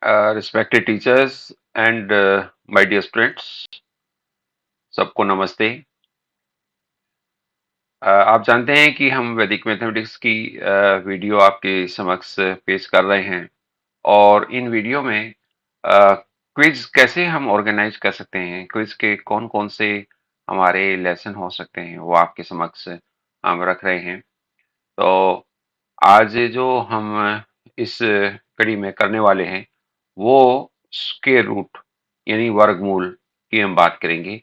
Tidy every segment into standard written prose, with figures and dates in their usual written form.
Respected teachers and my dear students, सबको नमस्ते। आप जानते हैं कि हम वैदिक मैथमेटिक्स की वीडियो आपके समक्ष पेश कर रहे हैं और इन वीडियो में क्विज कैसे हम ऑर्गेनाइज कर सकते हैं, क्विज के कौन-कौन से हमारे लेसन हो सकते हैं, वो आपके समक्ष हम रख रहे हैं। तो आज जो हम इस कड़ी में करने वाले हैं, वो स्क्वायर रूट यानी वर्गमूल की हम बात करेंगे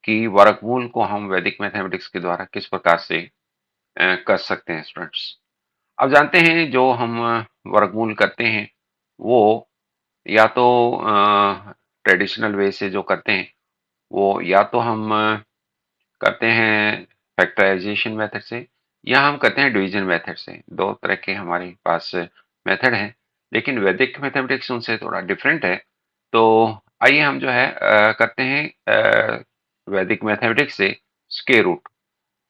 कि वर्गमूल को हम वैदिक मैथमेटिक्स के द्वारा किस प्रकार से कर सकते हैं स्टूडेंट्स। अब जानते हैं जो हम वर्गमूल करते हैं वो या तो ट्रेडिशनल वे से जो करते हैं वो या तो हम करते हैं फैक्टराइजेशन मेथड से या हम करते हैं डिवीजन मेथड से। दो तरह के हमारे पास मेथड हैं, लेकिन वैदिक मैथमेटिक्स उनसे थोड़ा डिफरेंट है। तो आइए हम जो है करते हैं वैदिक मैथमेटिक्स से स्क्वायर रूट।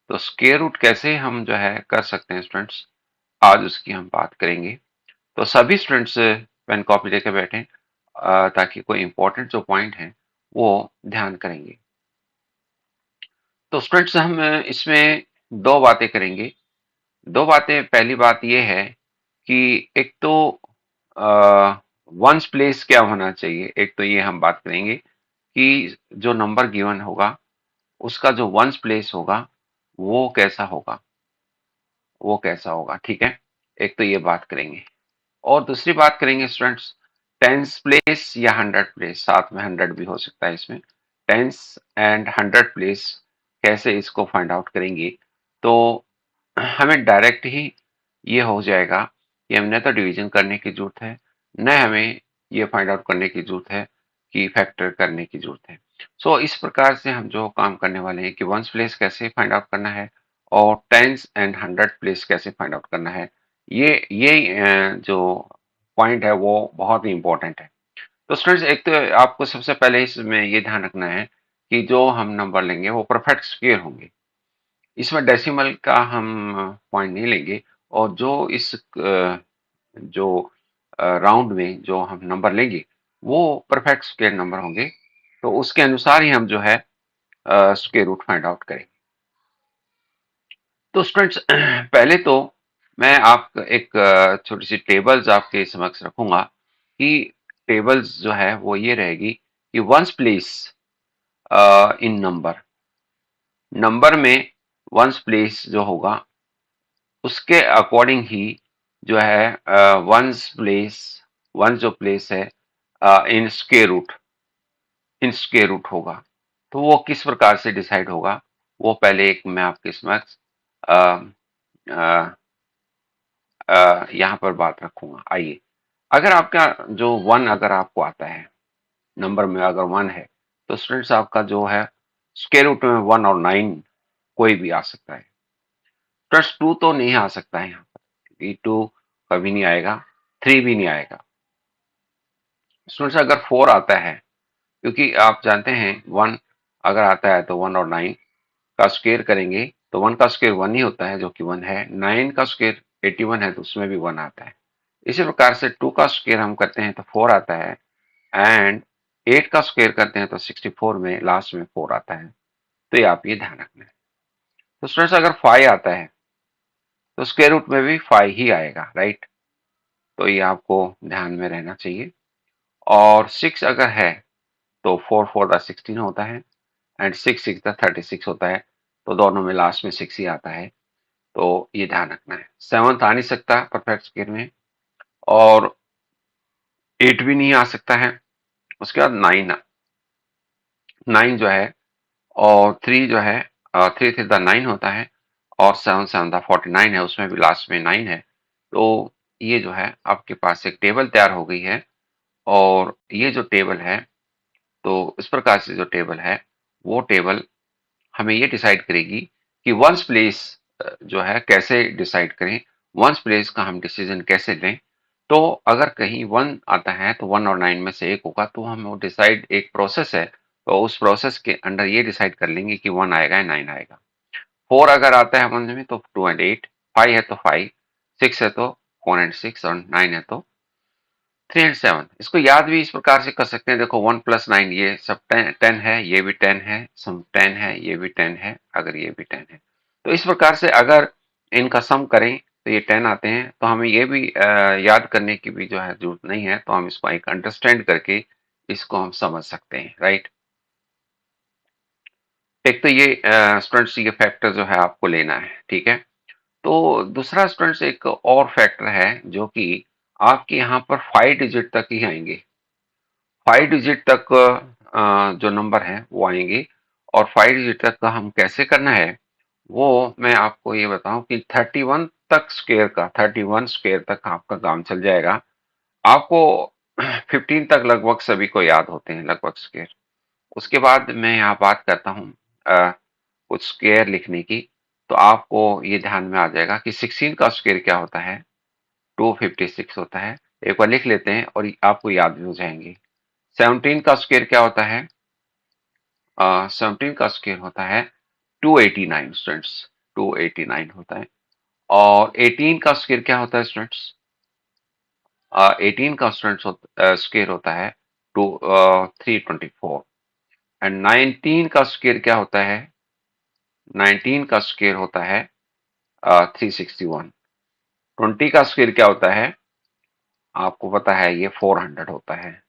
तो स्क्वायर रूट कैसे हम जो है कर सकते हैं स्टूडेंट्स, आज उसकी हम बात करेंगे। तो सभी स्टूडेंट्स पेन कॉपी लेकर बैठें ताकि कोई इंपॉर्टेंट जो पॉइंट है वो ध्यान करेंगे। तो स्टूडेंट्स हम इसमें दो बातें करेंगे। दो बातें, पहली बात ये है कि एक तो वंस प्लेस क्या होना चाहिए। एक तो ये हम बात करेंगे कि जो नंबर गिवन होगा उसका जो वंस प्लेस होगा वो कैसा होगा, वो कैसा होगा, ठीक है। एक तो ये बात करेंगे और दूसरी बात करेंगे स्टूडेंट्स टेंस प्लेस या हंड्रेड प्लेस, साथ में हंड्रेड भी हो सकता है इसमें। टेंस एंड हंड्रेड प्लेस कैसे इसको फाइंड आउट करेंगे। तो हमें डायरेक्ट ही ये हो जाएगा कि हमने तो डिवीजन करने की जरूरत है, न हमें ये फाइंड आउट करने की जरूरत है कि फैक्टर करने की जरूरत है। सो इस प्रकार से हम जो काम करने वाले हैं कि वंस प्लेस कैसे फाइंड आउट करना है और टेंस एंड हंड्रेड प्लेस कैसे फाइंड आउट करना है, ये जो पॉइंट है वो बहुत ही इंपॉर्टेंट है। तो स्टूडेंट्स एक तो आपको सबसे पहले इसमें ये ध्यान रखना है कि जो हम नंबर लेंगे वो परफेक्ट स्क्वायर होंगे। इसमें डेसिमल का हम पॉइंट नहीं लेंगे और जो इस जो राउंड में जो हम नंबर लेंगे वो परफेक्ट स्क्वायर नंबर होंगे। तो उसके अनुसार ही हम जो है स्क्वायर रूट फाइंड आउट करेंगे। तो स्टूडेंट्स पहले तो मैं आप एक छोटी सी टेबल्स आपके समक्ष रखूंगा कि टेबल्स जो है वो ये रहेगी कि ones place in number, number में वंस प्लेस जो होगा उसके अकॉर्डिंग ही जो है वंस प्लेस, वंस जो प्लेस है in square root, in square root होगा। तो वो किस प्रकार से डिसाइड होगा वो पहले एक मैं आपके समक्ष यहाँ पर बात रखूंगा। आइए, अगर आपका जो वन अगर आपको आता है, नंबर में अगर वन है तो स्टूडेंट्स आपका जो है स्क्वायर रूट में वन और नाइन कोई भी आ सकता है। प्लस टू तो नहीं आ सकता है यहाँ पर क्योंकि टू कभी नहीं आएगा, थ्री भी नहीं आएगा। स्टूडेंट्स अगर फोर आता है, क्योंकि आप जानते हैं वन अगर आता है तो वन और नाइन का स्क्वायर करेंगे तो वन का स्क्वायर वन ही होता है जो कि वन है। नाइन का स्क्वायर 81 है तो उसमें भी वन आता है। इसी प्रकार से टू का स्क्वायर हम करते हैं तो फोर आता है एंड एट का स्क्वायर करते हैं तो 64 में लास्ट में फोर आता है। तो ये आप ये ध्यान रखना है। तो स्टूडेंट्स अगर फाइव आता है तो स्क्वायर रूट में भी फाइव ही आएगा, राइट। तो ये आपको ध्यान में रहना चाहिए। और सिक्स अगर है तो फोर फोर द 16 होता है एंड सिक्स सिक्स द 36 होता है। तो दोनों में लास्ट में सिक्स ही आता है। तो ये ध्यान रखना है। सेवंथ आ नहीं सकता परफेक्ट स्क्वायर में और एट भी नहीं आ सकता है। उसके बाद नाइन, नाइन जो है और थ्री जो है, थ्री थ्री द नाइन होता है और सेवन सेवन द 49 है, उसमें भी लास्ट में नाइन है। तो ये जो है आपके पास एक टेबल तैयार हो गई है और ये जो टेबल है तो इस प्रकार से जो टेबल है वो टेबल हमें ये डिसाइड करेगी कि वंस प्लेस जो है कैसे डिसाइड करें, वंस प्लेस का हम डिसीजन कैसे लें। तो अगर कहीं वन आता है तो वन और नाइन में से एक होगा तो हम वो डिसाइड, एक प्रोसेस है तो उस प्रोसेस के अंडर ये डिसाइड कर लेंगे कि वन आएगा या नाइन आएगा। फोर अगर आता है वन में तो टू एंड एट, फाइव है तो फाइव, सिक्स है तो फोर एंड सिक्स और नाइन है तो 307 इसको याद भी इस प्रकार से कर सकते हैं। देखो 1 + 9 ये सब 10 है, ये भी 10 है, सम 10 है, ये भी 10 है, अगर ये भी 10 है तो इस प्रकार से अगर इनका सम करें तो ये 10 आते हैं। तो हमें ये भी याद करने की भी जो है जरूरत नहीं है, तो हम इसको एक अंडरस्टैंड करके इसको हम समझ सकते हैं, राइट। एक तो ये स्टूडेंट्स ये फैक्टर जो है आपको लेना है, ठीक है। तो दूसरा स्टूडेंट्स एक और फैक्टर है जो कि आपके यहाँ पर 5 डिजिट तक ही आएंगे। 5 डिजिट तक जो नंबर है वो आएंगे। और 5 डिजिट तक का हम कैसे करना है वो मैं आपको ये बताऊं कि 31 तक स्क्वायर का 31 स्क्वायर तक आपका काम चल जाएगा। आपको 15 तक लगभग सभी को याद होते हैं लगभग स्क्वायर। उसके बाद मैं यहाँ बात करता हूँ कुछ स्क्वायर लिखने की। तो आपको ये ध्यान में आ जाएगा कि 16 का स्क्वायर क्या होता है, 256 होता है। एक बार लिख लेते हैं और आपको याद भी हो जाएंगे। 17 का स्क्वायर क्या होता है, 17 का स्क्वायर होता है 289 स्टूडेंट्स, 289 होता है। और 18 का स्क्वायर क्या होता है स्टूडेंट्स, 18 का स्टूडेंट्स स्क्वायर होता है 324। एंड 19 का स्क्वायर क्या होता है, 19 का स्क्वायर होता है 361। 20 का स्क्वायर क्या होता है, आपको पता है ये 400 होता है।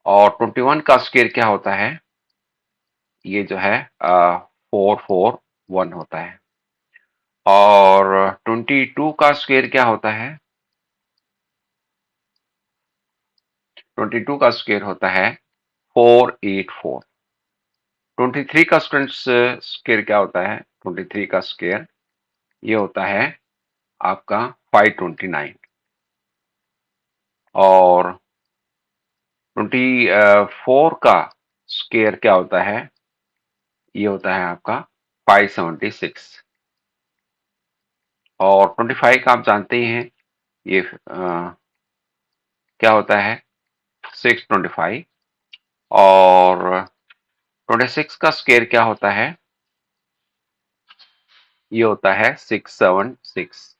और 21 का स्क्वायर क्या होता है, ये जो है 441 होता है। और 22 का स्क्वायर क्या होता है, 22 का स्क्वायर होता है 484। 23 का स्क्वायर क्या होता है, 23 का स्क्वायर ये होता है आपका 529। और 24 का स्क्वायर क्या होता है, ये होता है आपका 576। और 25 का आप जानते ही हैं ये क्या होता है 625। और 26 का स्क्वायर क्या होता है, ये होता है 676।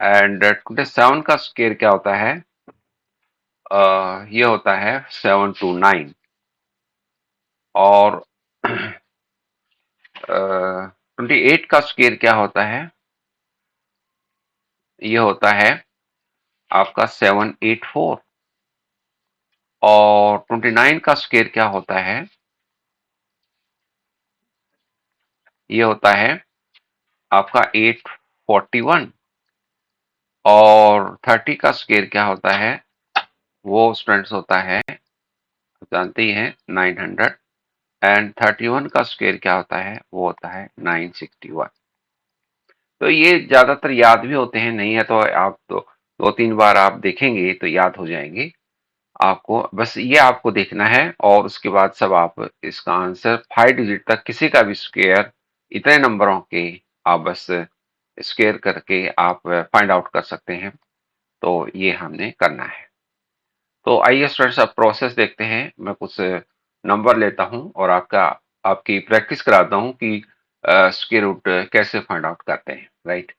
एंड 27 का स्क्वायर क्या होता है, ये होता है 729। और 28 का स्क्वायर क्या होता है, ये होता है आपका 784। और 29 का स्क्वायर क्या होता है, ये होता है आपका 841। और 30 का स्क्वायर क्या होता है, वो स्टूडेंट्स होता है जानते ही हैं 900। एंड 31 का स्क्वायर क्या होता है, वो होता है 961। तो ये ज्यादातर याद भी होते हैं, नहीं है तो आप तो 2-3 बार आप देखेंगे तो याद हो जाएंगे आपको। बस ये आपको देखना है और उसके बाद सब आप इसका आंसर 5 डिजिट तक किसी का भी स्क्वायर इतने नंबरों के आप बस स्क्वायर करके आप फाइंड आउट कर सकते हैं। तो ये हमने करना है। तो आइए स्टूडेंट्स अब प्रोसेस देखते हैं। मैं कुछ नंबर लेता हूं और आपकी प्रैक्टिस कराता हूं कि स्क्वायर रूट कैसे फाइंड आउट करते हैं, राइट।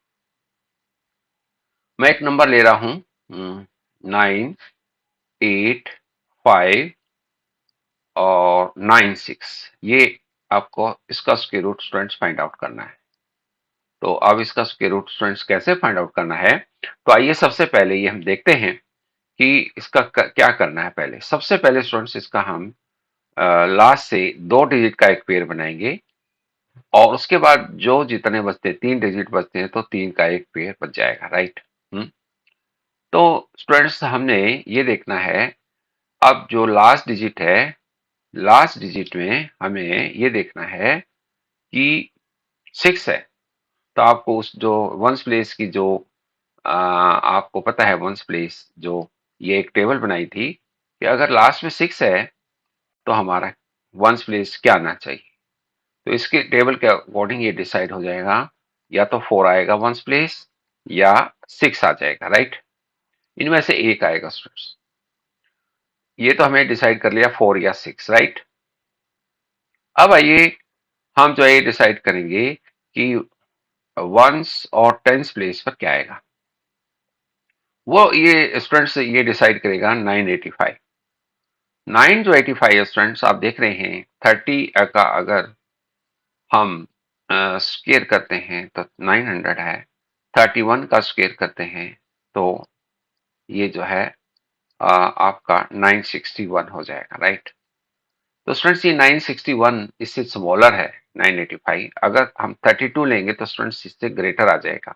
मैं एक नंबर ले रहा हूं 9, 8, 5 और 9, 6। ये आपको इसका square root students find out करना है। तो अब इसका स्क्वायर रूट स्टूडेंट्स कैसे फाइंड आउट करना है, तो आइए सबसे पहले ये हम देखते हैं कि इसका क्या करना है। पहले सबसे पहले स्टूडेंट्स इसका हम लास्ट से 2 डिजिट का एक पेयर बनाएंगे। और उसके बाद जो जितने बचते 3 डिजिट बचते हैं तो 3 का एक पेयर बच जाएगा, राइट। हम्म। तो स्टूडेंट्स हमने ये देखना है, अब जो लास्ट डिजिट है, लास्ट डिजिट में हमें ये देखना है कि 6 है। तो आपको उस जो वंस प्लेस की जो आपको पता है वंस प्लेस जो ये एक टेबल बनाई थी कि अगर लास्ट में 6 है तो हमारा वंस प्लेस क्या आना चाहिए। तो इसके टेबल के अकॉर्डिंग ये डिसाइड हो जाएगा, या तो 4 आएगा वंस प्लेस या 6 आ जाएगा, राइट। इनमें से एक आएगा स्टूडेंट्स। ये तो हमें डिसाइड कर लिया 4 या 6, राइट। अब आइए हम जो है ये डिसाइड करेंगे कि वंस और टेंस प्लेस पर क्या आएगा। वो ये स्टूडेंट्स ये डिसाइड करेगा 985। 9 जो 85 स्टूडेंट्स आप देख रहे हैं 30 का अगर हम स्क्वायर करते हैं तो 900 है। 31 का स्क्वायर करते हैं तो ये जो है आपका 961 हो जाएगा, राइट। तो स्टूडेंट्स ये 961 इससे स्मॉलर है 985। अगर हम 32 लेंगे तो स्टूडेंट्स इससे ग्रेटर आ जाएगा।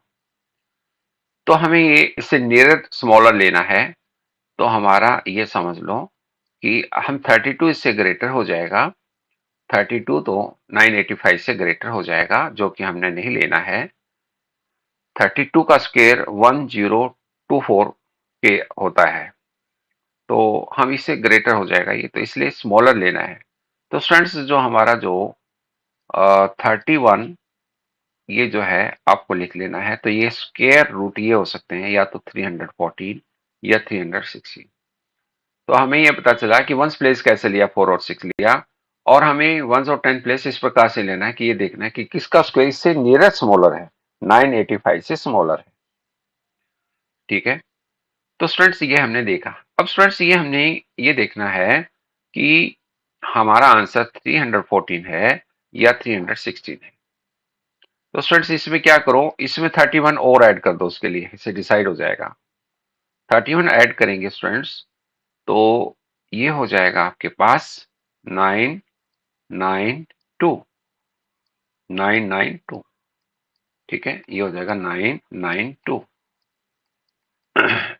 तो हमें ये इससे नियर स्मॉलर लेना है। तो हमारा ये समझ लो कि हम 32 इससे ग्रेटर हो जाएगा। 32 तो 985 से ग्रेटर हो जाएगा, जो कि हमने नहीं लेना है। 32 का स्क्वायर 1024 के होता है, तो हम इससे ग्रेटर हो जाएगा ये, तो इसलिए स्मॉलर लेना है। तो स्टूडेंट्स जो हमारा जो 31 ये जो है आपको लिख लेना है। तो ये स्क्वायर रूट ये हो सकते हैं या तो 314 या 316। तो हमें ये पता चला कि वंस प्लेस कैसे लिया, 4 और 6 लिया। और हमें वंस और 10 प्लेस इस प्रकार से लेना है कि ये देखना है कि किसका स्क्वायर इससे नियरेस्ट स्मॉलर है, 985 से स्मॉलर है। ठीक है, तो स्टूडेंट्स ये हमने देखा। अब स्टूडेंट्स ये हमने ये देखना है कि हमारा आंसर 314 है या 316 है। तो स्टूडेंट्स इसमें क्या करो, इसमें 31 और ऐड कर दो, उसके लिए इसे डिसाइड हो जाएगा। 31 ऐड करेंगे स्टूडेंट्स तो ये हो जाएगा आपके पास 992। 992, ठीक है, ये हो जाएगा 992।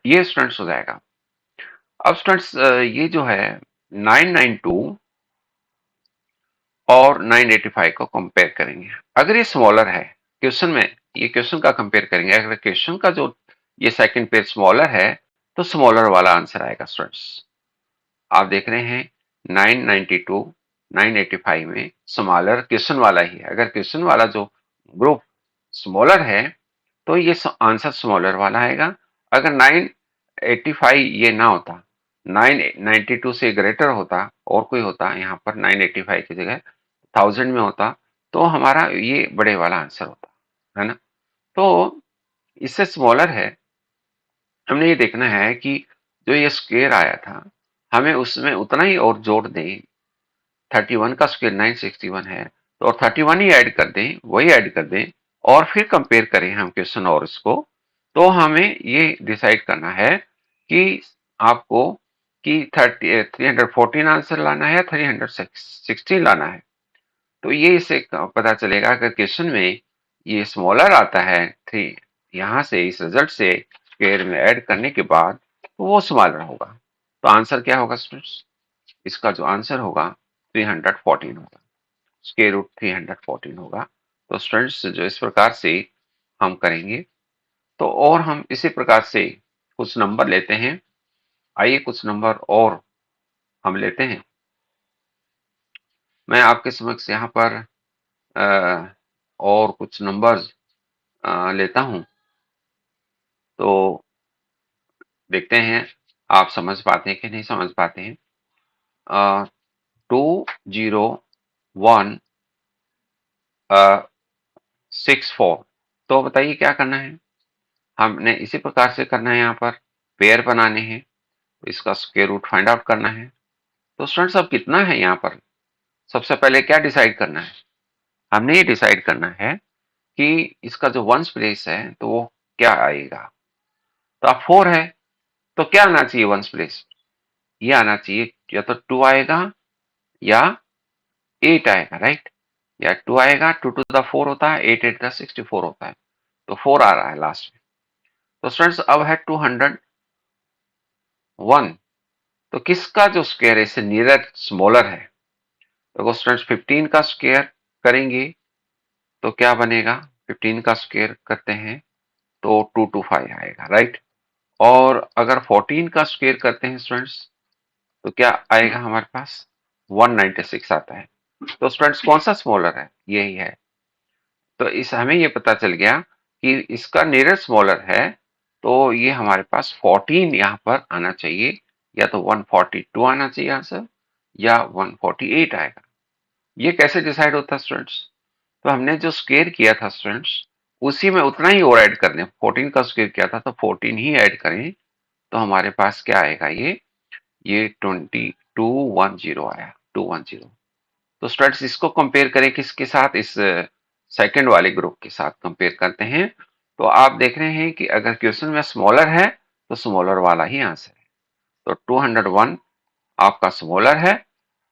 ये स्टूडेंट्स हो जाएगा। अब स्टूडेंट्स ये जो है 992 और 985 को कंपेयर करेंगे। अगर ये स्मॉलर है क्वेश्चन में, ये क्वेश्चन का कंपेयर करेंगे। अगर क्वेश्चन का जो ये सेकंड पेयर स्मॉलर है तो स्मॉलर वाला आंसर आएगा स्टूडेंट्स। आप देख रहे हैं 992 985 में स्मॉलर क्वेश्चन वाला ही है। अगर क्वेश्चन वाला जो ग्रुप स्मॉलर है तो ये आंसर स्मॉलर वाला आएगा। अगर 985 ये ना होता, 992 से ग्रेटर होता और कोई होता, यहाँ पर 985 की जगह 1000 में होता, तो हमारा ये बड़े वाला आंसर होता, है ना। तो इससे स्मॉलर है। हमने ये देखना है कि जो ये स्क्वायर आया था हमें उसमें उतना ही और जोड़ दें। 31 का स्क्वायर 961 है, तो और 31 ही ऐड कर दें, वही ऐड कर दें और फिर कंपेयर करें हम क्वेश्चन और इसको। तो हमें ये डिसाइड करना है कि आपको कि 314 आंसर लाना है या 316 लाना है। तो ये इससे पता चलेगा अगर क्वेश्चन में ये स्मॉलर आता है 3, यहाँ से इस रिजल्ट से स्क्वायर में ऐड करने के बाद तो वो स्मॉलर होगा। तो आंसर क्या होगा स्टूडेंट्स, इसका जो आंसर होगा 314 होगा, स्क्वायर रूट 314 होगा। तो स्टूडेंट्स जो इस प्रकार से हम करेंगे, तो और हम इसी प्रकार से कुछ नंबर लेते हैं। आइए कुछ नंबर और हम लेते हैं। मैं आपके समक्ष यहाँ पर और कुछ नंबर्स लेता हूँ, तो देखते हैं आप समझ पाते हैं कि नहीं समझ पाते हैं। 206164, तो बताइए क्या करना है। हमने इसी प्रकार से करना है, यहाँ पर पेयर बनाने हैं, तो इसका स्क्वायर रूट फाइंड आउट करना है। तो स्टूडेंट्स अब कितना है यहाँ पर, सबसे पहले क्या डिसाइड करना है, हमने ये डिसाइड करना है कि इसका जो वंस प्लेस है तो वो क्या आएगा। तो अब 4 है तो क्या आना चाहिए वंस प्लेस, ये आना चाहिए या तो 2 आएगा या 8 आएगा, राइट। या 2 आएगा, 2 टू द 4 होता है, 8 8 द 64 होता है, तो 4 आ रहा है लास्ट में। तो स्टूडेंट्स अब है 201, तो किसका जो स्क्वायर है इससे नियर स्मॉलर है। तो स्टूडेंट्स 15 का स्क्वायर करेंगे तो क्या बनेगा, 15 का स्क्वायर करते हैं तो 225 आएगा, राइट। और अगर 14 का स्क्वायर करते हैं स्टूडेंट्स तो क्या आएगा हमारे पास, 196 आता है। तो स्टूडेंट्स कौन सा स्मॉलर है, यही है। तो इस हमें ये पता चल गया कि इसका नियरेस्ट स्मॉलर है, तो ये हमारे पास 14 यहाँ पर आना चाहिए, या तो 142 आना चाहिए आंसर या 148 आएगा। ये कैसे डिसाइड होता है स्टूडेंट्स, तो हमने जो स्क्वायर किया था स्टूडेंट्स उसी में उतना ही और ऐड कर दें। 14 का स्क्वायर किया था तो 14 ही ऐड करें तो हमारे पास क्या आएगा, ये 2210 आया, 210। तो स्टूडेंट्स इसको कंपेयर करें किसके साथ, इस सेकंड वाले ग्रुप के साथ कंपेयर करते हैं। तो आप देख रहे हैं कि अगर क्वेश्चन में स्मॉलर है तो स्मॉलर वाला ही आंसर है। तो 201 आपका स्मॉलर है,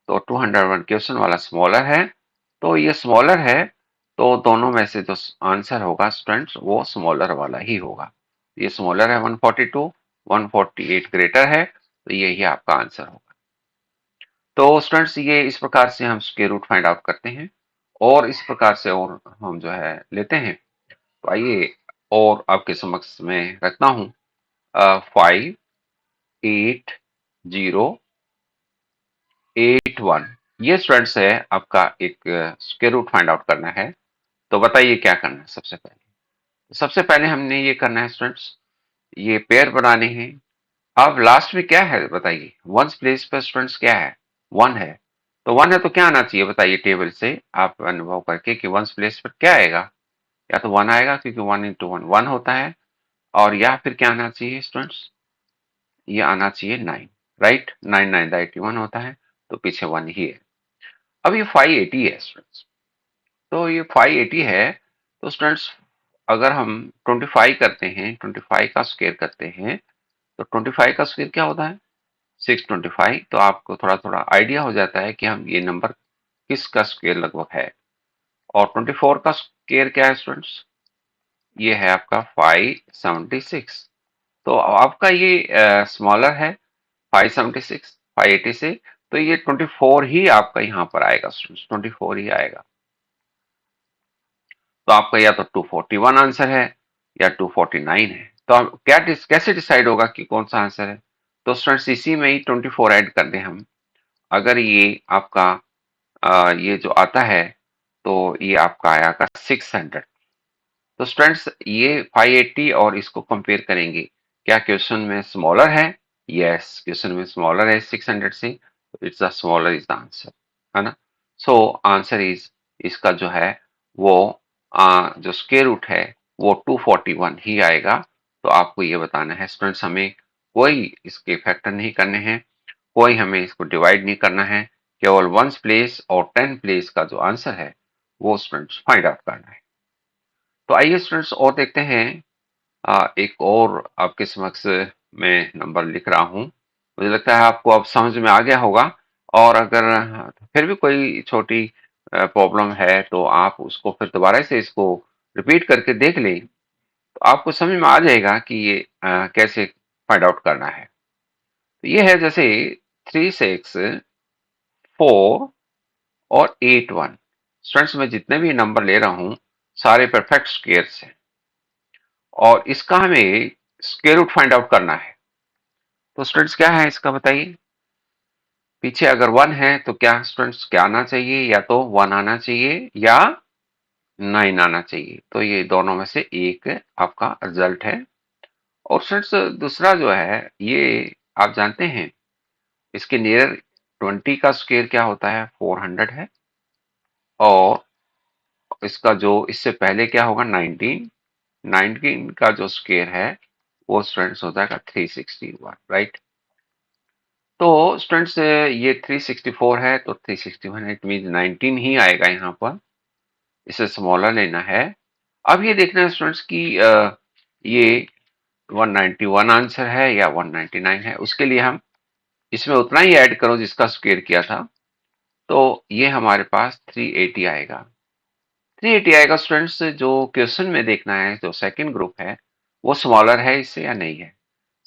तो 201 क्वेश्चन वाला स्मॉलर है, तो ये स्मॉलर है, तो दोनों में से जो आंसर होगा स्टूडेंट्स वो स्मॉलर वाला ही होगा। ये स्मॉलर है 142, 148 ग्रेटर है, तो यही आपका आंसर होगा। तो स्टूडेंट्स ये इस प्रकार से हम स्क्वायर रूट फाइंड आउट करते हैं, और इस प्रकार से और हम जो है लेते हैं। तो आइए और आपके समक्ष में रखता हूं 58081। ये स्टूडेंट्स है आपका एक स्क्वायर रूट फाइंड आउट करना है। तो बताइए क्या करना है। सबसे पहले हमने ये करना है स्टूडेंट्स, ये पेयर बनाने हैं। अब लास्ट में क्या है बताइए, वंस प्लेस पर स्टूडेंट्स क्या है, वन है। तो वन है तो क्या आना चाहिए बताइए, टेबल से आप अनुभव करके कि वंस प्लेस पर क्या आएगा। या तो वन आएगा क्योंकि वन इंटू वन वन होता है, और या फिर क्या आना चाहिए स्टूडेंट्स, ये आना चाहिए नाइन। राइट, नाइन नाइन दा 81 होता है, तो पीछे वन ही है। अब ये 580 है स्टूडेंट्स, तो ये 580 है। तो स्टूडेंट्स अगर हम 25 करते हैं, 25 का स्क्वायर करते हैं, तो 25 का स्क्वायर क्या होता है, 625। तो आपको थोड़ा थोड़ा आइडिया हो जाता है कि हम ये नंबर किसका स्क्वायर लगभग है। और 24 का स्क्वायर क्या है स्टूडेंट्स, ये है आपका 576। तो आपका ये स्मॉलर है 576 580 से, तो ये 24 ही आपका यहाँ पर आएगा स्टूडेंट्स, 24 ही आएगा। तो आपका या तो 241 आंसर है या 249 है। तो हम कैसे डिसाइड होगा कि कौन सा आंसर है। तो स्टूडेंट्स इसी में ही 24 ऐड कर दें हम। अगर ये आपका ये जो आता है, तो ये आपका आएगा 600। तो स्टूडेंट्स ये 580 और इसको कंपेयर करेंगे, क्या क्वेश्चन में स्मॉलर है। यस, क्वेश्चन में स्मॉलर है 600 से, it's the smaller is the answer, है ना। सो आंसर इज, इसका जो है वो जो स्क्वायर रूट है वो 241 ही आएगा। तो आपको ये बताना है स्टूडेंट्स, हमें कोई इसके फैक्टर नहीं करने हैं, कोई हमें इसको डिवाइड नहीं करना है, केवल वंस प्लेस और टेन प्लेस का जो आंसर है वो स्टूडेंट्स फाइंड आउट करना है। तो आइए स्टूडेंट्स और देखते हैं, एक और आपके समक्ष मैं नंबर लिख रहा हूं। मुझे लगता है आपको अब समझ में आ गया होगा। और अगर फिर भी कोई छोटी प्रॉब्लम है तो आप उसको फिर दोबारा से इसको रिपीट करके देख लें, तो आपको समझ में आ जाएगा कि ये कैसे फाइंड आउट करना है। तो ये है जैसे 3 6 4 और 8 1। स्टूडेंट्स मैं जितने भी नंबर ले रहा हूं सारे परफेक्ट स्क्वायर्स हैं, और इसका हमें स्क्वायर रूट फाइंड आउट करना है। तो स्टूडेंट्स क्या है इसका बताइए, पीछे अगर वन है तो क्या स्टूडेंट्स क्या आना चाहिए, या तो वन आना चाहिए या नाइन आना चाहिए। तो ये दोनों में से एक आपका रिजल्ट है। और स्टूडेंट्स दूसरा जो है, ये आप जानते हैं इसके नियर 20 का स्क्वायर क्या होता है, 400 है। और इसका जो इससे पहले क्या होगा, 19, 19 का जो स्क्वायर है वो स्टूडेंट्स हो जाएगा 361। राइट। तो स्टूडेंट्स ये 364 है, तो 361 इट मीन 19 ही आएगा यहाँ पर, इसे स्मॉलर लेना है। अब ये देखना है स्टूडेंट्स कि ये 191 आंसर है या 199 है। उसके लिए हम इसमें उतना ही ऐड करो जिसका स्क्वायर किया था, तो ये हमारे पास 380 आएगा। 380 आएगा स्टूडेंट्स। जो क्वेश्चन में देखना है, जो सेकंड ग्रुप है वो स्मॉलर है इससे या नहीं है।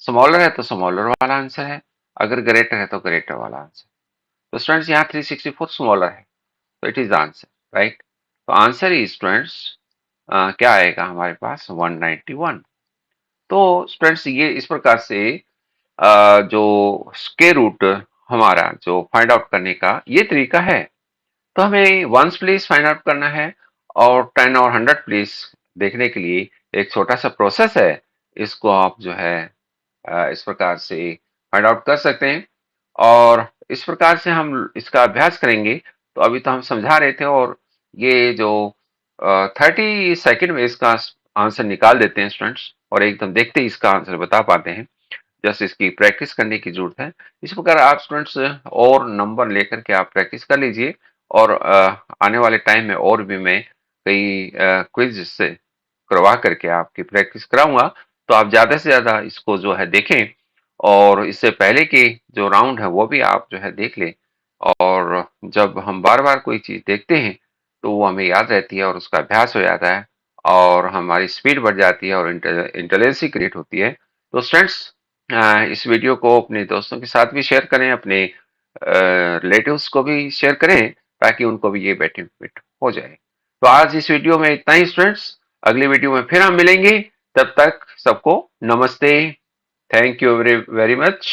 स्मॉलर है तो स्मॉलर वाला आंसर है, अगर ग्रेटर है तो ग्रेटर वाला आंसर। तो स्टूडेंट्स यहाँ 364 स्मॉलर है, तो इट इज आंसर। राइट। तो आंसर इज स्टूडेंट्स क्या आएगा हमारे पास, 191। तो स्टूडेंट्स ये इस प्रकार से जो स्क्वायर रूट हमारा जो फाइंड आउट करने का ये तरीका है। तो हमें वंस प्लेस फाइंड आउट करना है, और 10 और 100 प्लेस देखने के लिए एक छोटा सा प्रोसेस है। इसको आप जो है इस प्रकार से फाइंड आउट कर सकते हैं, और इस प्रकार से हम इसका अभ्यास करेंगे। तो अभी तो हम समझा रहे थे, और ये जो 30 सेकेंड में इसका आंसर निकाल देते हैं स्टूडेंट्स, और एकदम देखते ही इसका आंसर बता पाते हैं। जस्ट इसकी प्रैक्टिस करने की ज़रूरत है। इस प्रकार आप स्टूडेंट्स और नंबर लेकर के आप प्रैक्टिस कर लीजिए और आने वाले टाइम में और भी मैं कई क्विज़ से करवा करके आपकी प्रैक्टिस कराऊँगा, तो आप ज़्यादा से ज़्यादा इसको जो है देखें और इससे पहले के जो राउंड है वो भी आप जो है देख लें और जब हम बार-बार कोई चीज़ देखते हैं, तो वो हमें याद रहती है और उसका अभ्यास हो जाता है और हमारी स्पीड बढ़ जाती है और इंटेलिजेंसी क्रिएट होती है। तो स्टूडेंट्स इस वीडियो को अपने दोस्तों के साथ भी शेयर करें, अपने रिलेटिव्स को भी शेयर करें ताकि उनको भी ये बेनिफिट हो जाए। तो आज इस वीडियो में इतना ही स्टूडेंट्स, अगली वीडियो में फिर हम मिलेंगे, तब तक सबको नमस्ते, thank you very very much.